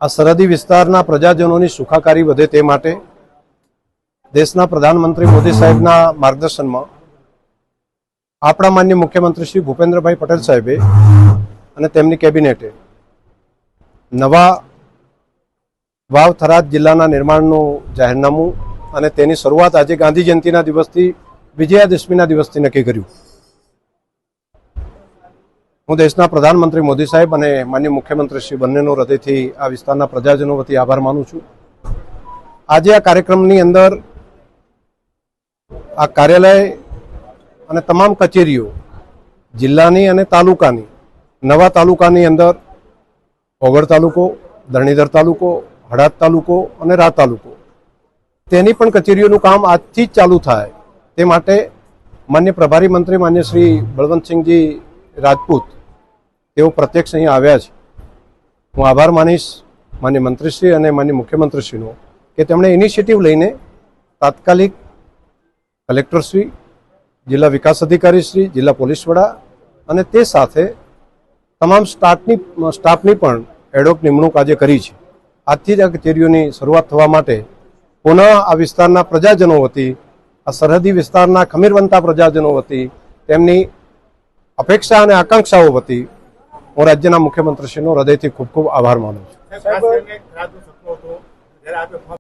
આ સરહદી વિસ્તારના પ્રજાજનોની સુખાકારી વધે તે માટે દેશના પ્રધાનમંત્રી મોદી સાહેબના માર્ગદર્શનમાં આપણા માન્ય મુખ્યમંત્રી શ્રી ભૂપેન્દ્રભાઈ પટેલ સાહેબે અને તેમની કેબિનેટે નવા વાવ થરાદ જિલ્લાના નિર્માણનું જાહેરનામું અને તેની શરૂઆત આજે ગાંધી જયંતિના દિવસથી વિજયાદશમીના દિવસથી નક્કી કર્યું। હું દેશના પ્રધાનમંત્રી મોદી સાહેબ અને માન્ય મુખ્યમંત્રી શ્રી બંનેનો હૃદયથી આ વિસ્તારના પ્રજાજનો વતી આભાર માનું છું। આજે આ કાર્યક્રમની અંદર આ કાર્યાલય અને તમામ કચેરીઓ જિલ્લાની અને તાલુકાની નવા તાલુકાની અંદર ઓગળ તાલુકો, ધરણીધર તાલુકો, હળાદ તાલુકો અને રા તાલુકો તેની પણ કચેરીઓનું કામ આજથી જ ચાલુ થાય તે માટે માન્ય પ્રભારી મંત્રી માન્ય શ્રી બળવંતસિંહજી રાજપૂત તેઓ પ્રત્યક્ષ અહીં આવ્યા છે। હું આભાર માનીશ માન્ય મંત્રીશ્રી અને માન્ય મુખ્યમંત્રીશ્રીનો કે તેમણે ઇનિશિયેટિવ લઈને તાત્કાલિક કલેક્ટરશ્રી, જિલ્લા વિકાસ અધિકારીશ્રી, જિલ્લા પોલીસ વડા અને તે સાથે તમામ સ્ટાફની પણ એડહોક નિમણૂક આજે કરી છે। આજથી જ આ કચેરીઓની શરૂઆત થવા માટે પુનઃ આ વિસ્તારના પ્રજાજનો વતી, આ સરહદી વિસ્તારના ખમીરવંતા પ્રજાજનો વતી તેમની અપેક્ષા અને આકાંક્ષાઓ વતી હું રાજ્યના મુખ્યમંત્રીશ્રીનો હૃદયથી ખૂબ ખૂબ આભાર માનું છું।